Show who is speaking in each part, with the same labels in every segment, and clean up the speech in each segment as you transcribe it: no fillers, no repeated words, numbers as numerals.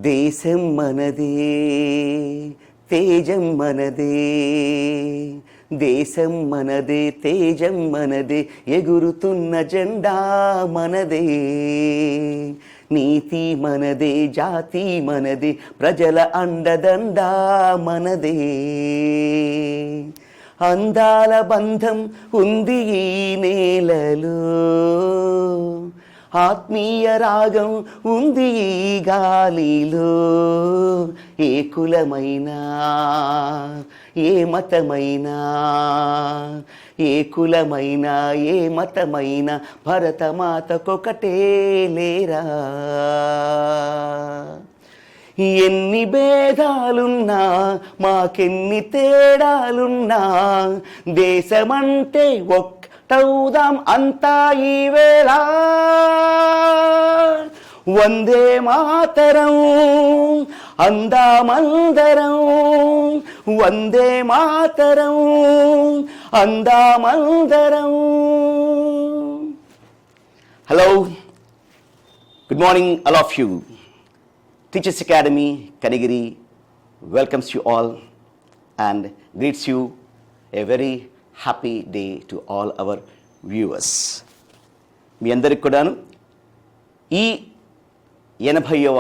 Speaker 1: దేశం మనదే తేజం మనదే, దేశం మనదే తేజం మనదే, ఎగురుతున్న జెండా మనదే. నీతి మనదే జాతి మనదే, ప్రజల అండదండా మనదే. అందాల బంధం ఉంది ఈ నేలలో, ఆత్మీయ రాగం ఉంది ఈ గాలిలో. ఏ కులమైనా ఏ మతమైనా, ఏ కులమైనా ఏ మతమైనా, భరతమాతకొకటే లేరా. ఎన్ని భేదాలున్నా మాకెన్ని తేడాలున్నా, దేశమంటే ఒక్కటవుదాం అంతా ఈవేళ. వందే మాతరం అందామందరం, వందే మాతరం అందామందరం. Hello, good morning all of you. Teachers Academy Kanigiri welcomes you all and greets you a very happy day to all our viewers. మీ అందరికి కూడాను ఈ 80వ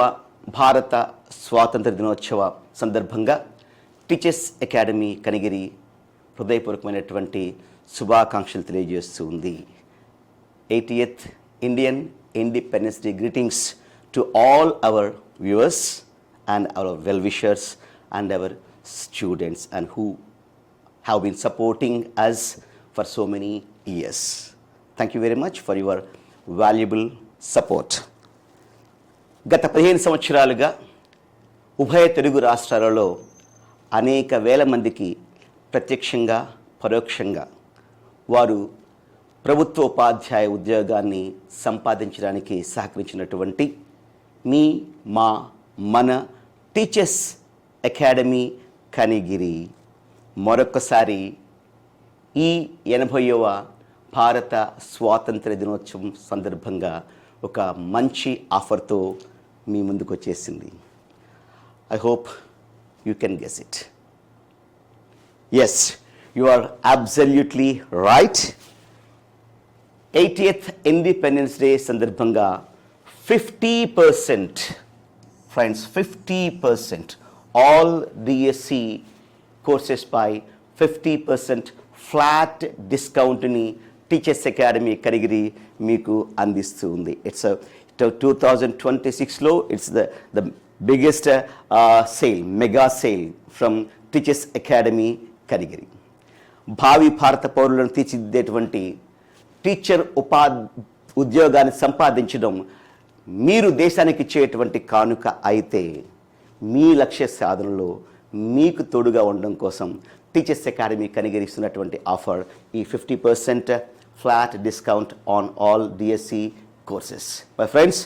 Speaker 1: భారత స్వాతంత్ర దినోత్సవ సందర్భంగా టీచర్స్ అకాడమీ కనిగిరి హృదయపూర్వకమైనటువంటి శుభాకాంక్షలు తెలియజేస్తూ ఉంది. 80th Indian Independence Day greetings to all our viewers and our well-wishers and our students and who have been supporting us for so many years. Thank you very much for your valuable support. గత 15 సంవత్సరాలుగా ఉభయ తెలుగు రాష్ట్రాలలో అనేక వేల మందికి ప్రత్యక్షంగా పరోక్షంగా వారు ప్రభుత్వ ఉపాధ్యాయ ఉద్యోగాన్ని సంపాదించడానికి సహకరించినటువంటి మీ మా మన టీచర్స్ అకాడమీ కనిగిరి మరొకసారి ఈ 80వ భారత స్వాతంత్ర దినోత్సవం సందర్భంగా ఒక మంచి ఆఫర్తో మీ ముందుకు వచ్చేసింది. I hope you can guess it. Yes, you are absolutely right. 80th independence day సందర్భంగా 50%, friends, 50%, all DSC courses by 50% flat discount ni Teachers Academy Kanigiri meeku andisthu undi. It's a 2026 lo it's the biggest sale, mega sale from Teachers Academy Kanigiri. భావి భారత పౌరులను తీర్చిదిద్దేటువంటి teacher ఉద్యోగాన్ని సంపాదించడం మీరు దేశానికి ఇచ్చేటువంటి కానుక అయితే, మీ లక్ష్య సాధనలో మీకు తోడుగా ఉండడం కోసం టీచర్స్ అకాడమీ కనిగిరి ఇస్తున్నటువంటి ఆఫర్ ఈ 50% flat discount on all DSC courses. My friends,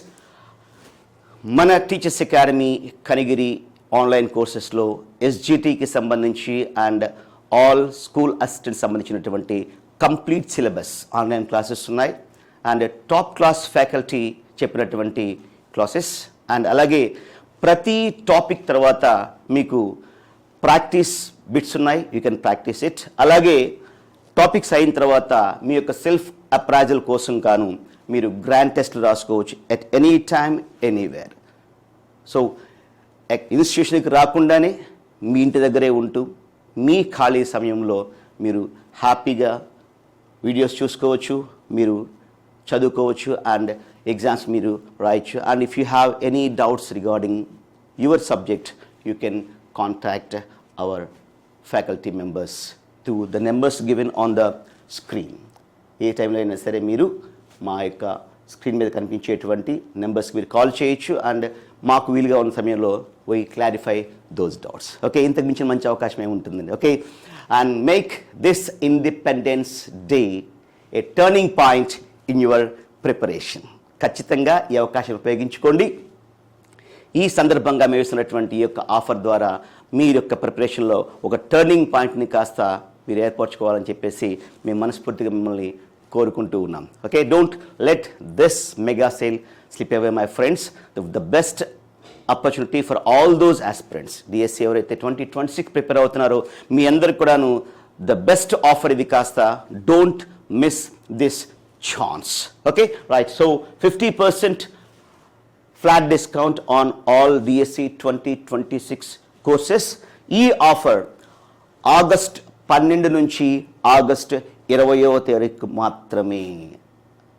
Speaker 1: మన టీచర్స్ అకాడమీ కనిగిరి ఆన్లైన్ కోర్సెస్లో ఎస్జిటికి సంబంధించి అండ్ ఆల్ స్కూల్ అసిస్టెంట్ సంబంధించినటువంటి కంప్లీట్ సిలబస్ ఆన్లైన్ క్లాసెస్ ఉన్నాయి. అండ్ టాప్ క్లాస్ ఫ్యాకల్టీ చెప్పినటువంటి క్లాసెస్ అండ్ అలాగే ప్రతి టాపిక్ తర్వాత మీకు ప్రాక్టీస్ బిట్స్ ఉన్నాయి, యూ కెన్ ప్రాక్టీస్ ఇట్. అలాగే టాపిక్స్ అయిన తర్వాత మీ యొక్క సెల్ఫ్ అప్రైజల్ కోసం గాను మీరు గ్రాండ్ టెస్ట్లు రాసుకోవచ్చు at any time anywhere. So ఇన్స్టిట్యూషన్కి రాకుండానే మీ ఇంటి దగ్గరే ఉంటూ మీ ఖాళీ సమయంలో మీరు హ్యాపీగా వీడియోస్ చూసుకోవచ్చు, మీరు చదువుకోవచ్చు అండ్ ఎగ్జామ్స్ మీరు రాయొచ్చు. And if you have any doubts regarding your subject you can contact our faculty members to the numbers given on the screen. ఏ టైంలో అయినా సరే మీరు మా యొక్క స్క్రీన్ మీద కనిపించేటువంటి నెంబర్స్కి మీరు కాల్ చేయొచ్చు అండ్ మాకు వీలుగా ఉన్న సమయంలో we clarify those doubts. Okay, ఇంతకు మించిన మంచి అవకాశం ఏముంటుందండి. Okay, and make this independence day A turning point in your preparation. ఖచ్చితంగా ఈ అవకాశం ఉపయోగించుకోండి. ఈ సందర్భంగా మేము ఇస్తున్నటువంటి ఈ యొక్క ఆఫర్ ద్వారా మీ యొక్క ప్రిపరేషన్లో ఒక టర్నింగ్ పాయింట్ని కాస్త మీరు ఏర్పరచుకోవాలని చెప్పేసి మేము మనస్ఫూర్తిగా మిమ్మల్ని కోరుకుంటూ ఉన్నాం. Okay, don't let this mega sale slip away my friends. The best opportunity for all those aspirants. DSC ఎవరైతే 2026 ప్రిపేర్ అవుతున్నారో మీ అందరికి కూడాను ద బెస్ట్ ఆఫర్ ఇది కాస్త. Don't miss this chance. Okay right. So 50% flat discount on all DSC 2026 courses. ఈ offer August 12 నుంచి August 20వ తారీఖు మాత్రమే.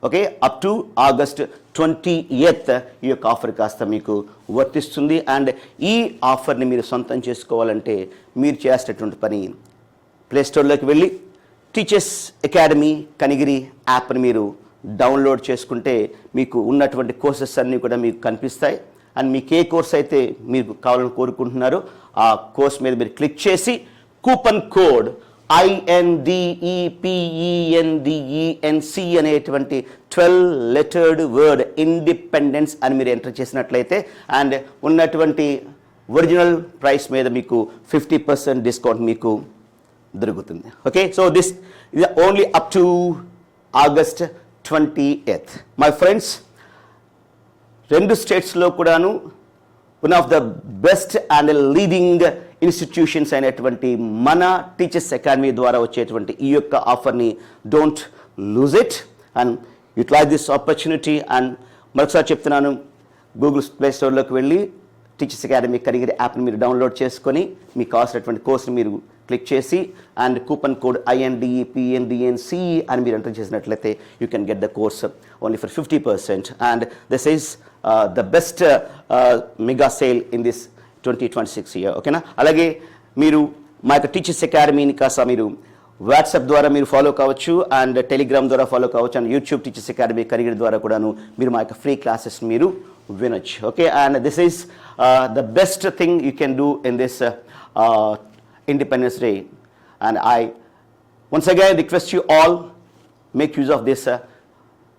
Speaker 1: Okay, up to August 28th ఈ యొక్క ఆఫర్ కాస్త మీకు వర్తిస్తుంది. అండ్ ఈ ఆఫర్ని మీరు సొంతం చేసుకోవాలంటే మీరు చేసేటటువంటి పని, ప్లేస్టోర్లోకి వెళ్ళి టీచర్స్ అకాడమీ కనిగిరి యాప్ని మీరు డౌన్లోడ్ చేసుకుంటే మీకు ఉన్నటువంటి కోర్సెస్ అన్నీ కూడా మీకు కనిపిస్తాయి. అండ్ మీకు ఏ కోర్స్ అయితే మీరు కావాలని కోరుకుంటున్నారో ఆ కోర్స్ మీద మీరు క్లిక్ చేసి కూపన్ కోడ్ INDEPENDENC అనేటువంటి 12-lettered వర్డ్ ఇండిపెండెన్స్ అని మీరు ఎంటర్ చేసినట్లయితే అండ్ ఉన్నటువంటి ఒరిజినల్ ప్రైస్ మీద మీకు 50% డిస్కౌంట్ మీకు దొరుకుతుంది. Okay, so this is only up to August 28th. My friends, 2 స్టేట్స్లో కూడాను one of the best and leading institutions అయినటువంటి మన టీచర్స్ అకాడమీ ద్వారా వచ్చేటువంటి ఈ యొక్క ఆఫర్ని don't lose it and utilise this opportunity. And మరొకసారి చెప్తున్నాను, గూగుల్ ప్లే స్టోర్లోకి వెళ్ళి టీచర్స్ అకాడమీ కనిగిరి యాప్ని మీరు డౌన్లోడ్ చేసుకొని మీకు కావాల్సినటువంటి కోర్స్ని మీరు క్లిక్ చేసి అండ్ కూపన్ కోడ్ INDEPENDENC అని మీరు ఎంటర్ చేసినట్లయితే you can get the course only for 50%. And this is the best mega sale in this 2026 year. ఓకేనా? అలాగే మీరు మా యొక్క టీచర్స్ అకాడమీని కాస్త మీరు వాట్సాప్ ద్వారా మీరు ఫాలో కావచ్చు అండ్ టెలిగ్రామ్ ద్వారా ఫాలో కావచ్చు and YouTube teachers academy Karigiri ద్వారా కూడాను మీరు మా యొక్క ఫ్రీ క్లాసెస్ మీరు వినొచ్చు. Okay, and this is the best thing you can do in this Independence Day. And I once again request you all make use of this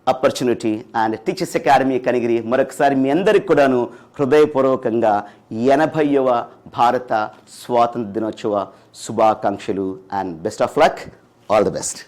Speaker 1: opportunity. And Teachers Academy Kanigiri మరొకసారి మీ అందరికి కూడాను హృదయపూర్వకంగా 80వ భారత స్వాతంత్ర దినోత్సవ శుభాకాంక్షలు and best of luck. All the best.